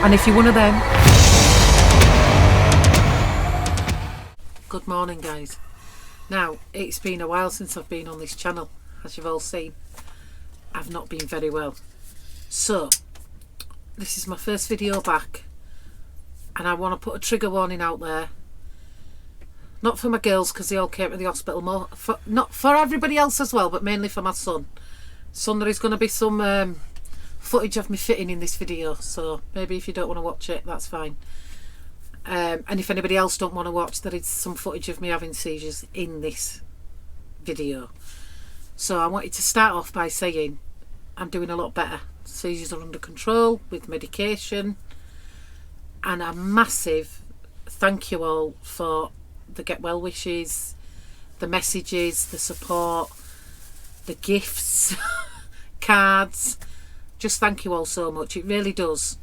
And if you're one of them, good morning guys. Now, it's been a while since I've been on this channel. As you've all seen, I've not been very well. So, this is my first video back. And I want to put a trigger warning out there. Not for my girls, because they all came to the hospital. Not for everybody else as well, but mainly for my son. There is going to be some footage of me fitting in this video, so maybe if you don't want to watch it, that's fine. And if anybody else don't want to watch, there is some footage of me having seizures in this video. So I wanted to start off by saying I'm doing a lot better. Seizures are under control with medication, and a massive thank you all for the get well wishes, the messages, the support, the gifts, cards. Just thank you all so much. It really does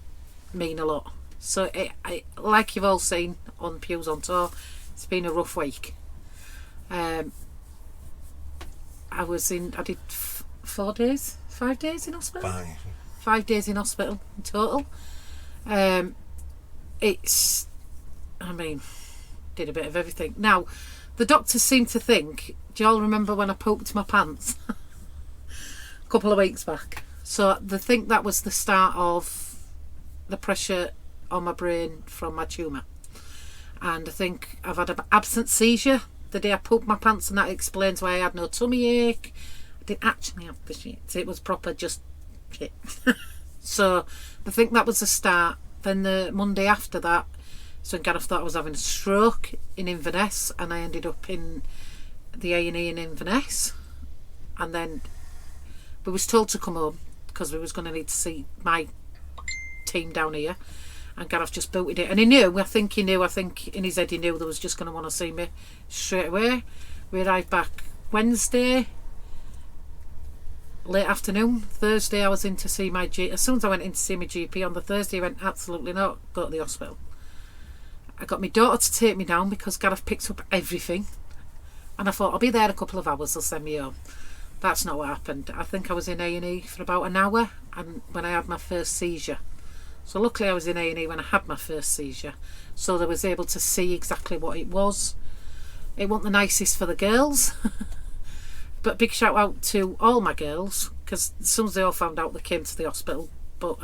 mean a lot. So like you've all seen on Pews on Tour, it's been a rough week. I did 5 days in hospital. 5 days in hospital in total. I mean, did a bit of everything. Now, the doctors seem to think, do you all remember when I pooped my pants a couple of weeks back? So they think that was the start of the pressure on my brain from my tumour. And I think I've had an absent seizure the day I pooped my pants, and that explains why I had no tummy ache. I didn't actually have the shit. It was proper just shit. So they think that was the start. Then the Monday after that, so Gareth thought I was having a stroke in Inverness, and I ended up in the A&E in Inverness. And then we was told to come home because we was going to need to see my team down here, and Gareth just booted it, and he knew, I think in his head he knew they was just going to want to see me straight away. We arrived back Wednesday late afternoon. Thursday I was in to see my GP. As soon as I went in to see my GP on the Thursday, he went, absolutely not, go to the hospital. I got my daughter to take me down because Gareth picks up everything, and I thought I'll be there a couple of hours, they'll send me home. That's not what happened. I think I was in A&E for about an hour, and when I had my first seizure. So luckily I was in A&E when I had my first seizure, so they was able to see exactly what it was. It wasn't the nicest for the girls, but big shout out to all my girls, because as soon as they all found out, they came to the hospital. But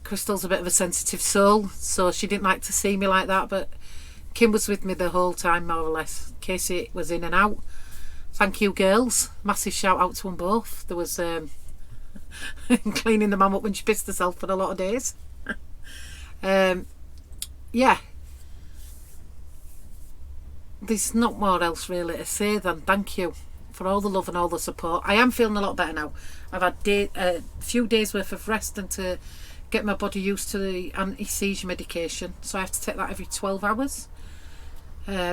Crystal's a bit of a sensitive soul, so she didn't like to see me like that, but Kim was with me the whole time, more or less. Casey was in and out. Thank you, girls. Massive shout out to them both. There was cleaning the mum up when she pissed herself for a lot of days. Yeah. There's not more else really to say than thank you for all the love and all the support. I am feeling a lot better now. I've had a few days worth of rest and to get my body used to the anti-seizure medication. So I have to take that every 12 hours.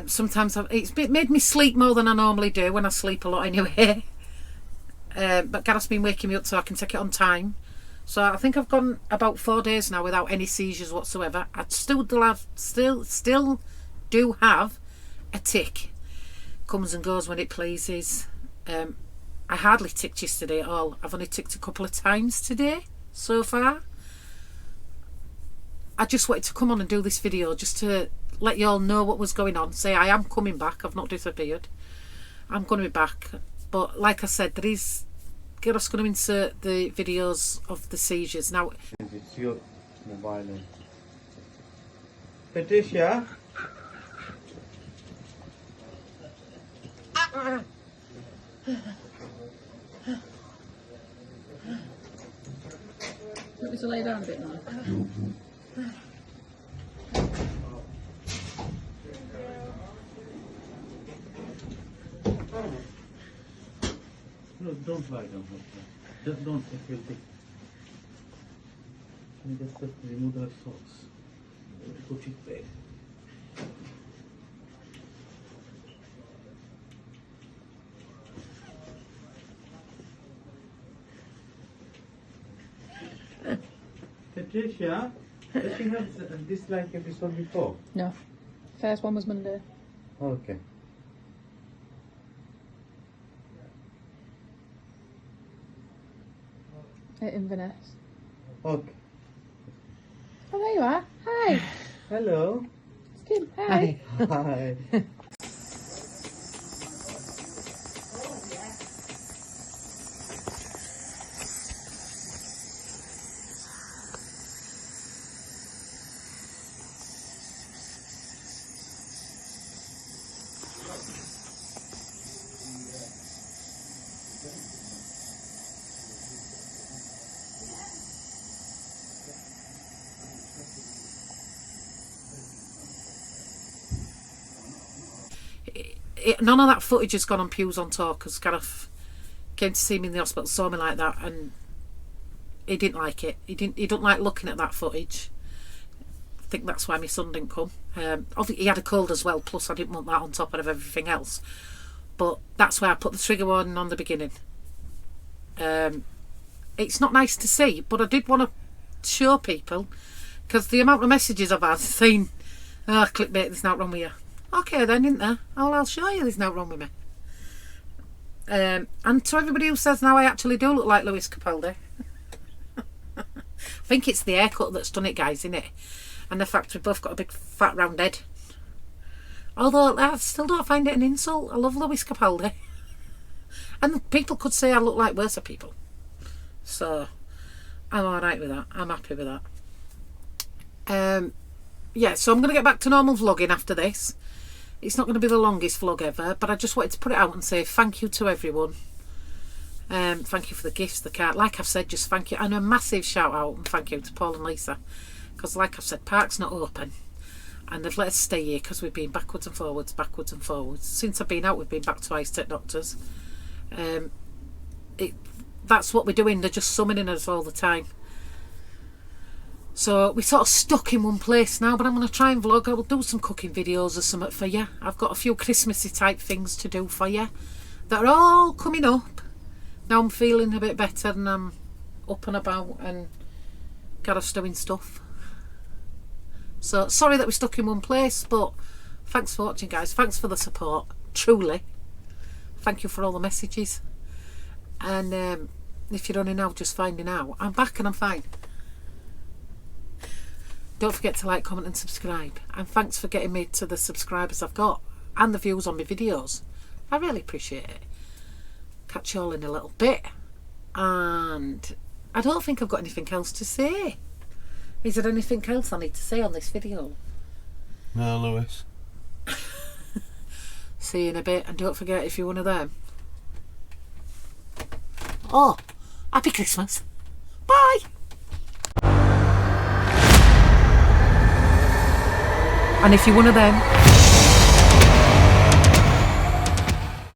Sometimes it's made me sleep more than I normally do when I sleep a lot anyway. But Gareth's been waking me up so I can take it on time. So I think I've gone about 4 days now without any seizures whatsoever. I still do have a tick. Comes and goes when it pleases. I hardly ticked yesterday at all. I've only ticked a couple of times today so far. I just wanted to come on and do this video just to let you all know what was going on. Say I am coming back. I've not disappeared. I'm going to be back. But like I said, Gareth's going to insert the videos of the seizures. Now, it's your mobile. Patricia? Want me to lay down a bit now? No, don't lie down. Just don't feel thick. And just remove the socks. Put it back. Patricia, does she have this like episode before? No. First one was Monday. Okay. At Inverness. Okay. you are. Hi. Hello. Kim, hi. Hi. None of that footage has gone on Pews on Talk, because Gareth came to see me in the hospital, saw me like that, and he didn't like it. He don't like looking at that footage. I think that's why my son didn't come. Obviously he had a cold as well, plus I didn't want that on top of everything else. But that's why I put the trigger warning on the beginning. It's not nice to see, but I did want to show people, because the amount of messages I've had saying, "Oh, clickbait, there's nothing wrong with you." Okay then, isn't there? Oh, I'll show you there's nothing wrong with me. And to everybody who says now I actually do look like Lewis Capaldi, I think it's the haircut that's done it, guys, isn't it? And the fact we've both got a big fat round head. Although I still don't find it an insult. I love Lewis Capaldi. And people could say I look like worse people. So I'm alright with that. I'm happy with that. Yeah, so I'm going to get back to normal vlogging after this. It's not going to be the longest vlog ever, but I just wanted to put it out and say thank you to everyone. Thank you for the gifts, the card. Like I've said, just thank you. And a massive shout out and thank you to Paul and Lisa. Because like I've said, park's not open. And they've let us stay here because we've been backwards and forwards, backwards and forwards. Since I've been out, we've been back to Ice Tech Doctors. That's what we're doing. They're just summoning us all the time. So we're sort of stuck in one place now, but I'm going to try and vlog. I will do some cooking videos or something for you. I've got a few Christmassy type things to do for you that are all coming up. Now I'm feeling a bit better and I'm up and about and Gareth's doing stuff. So sorry that we're stuck in one place, but thanks for watching, guys. Thanks for the support, truly. Thank you for all the messages. And if you're only now just finding out, I'm back and I'm fine. Don't forget to like, comment and subscribe. And thanks for getting me to the subscribers I've got and the views on my videos. I really appreciate it. Catch you all in a little bit. And I don't think I've got anything else to say. Is there anything else I need to say on this video? No, Lewis. See you in a bit. And don't forget, if you're one of them. Oh, happy Christmas. Bye. And if you're one of them,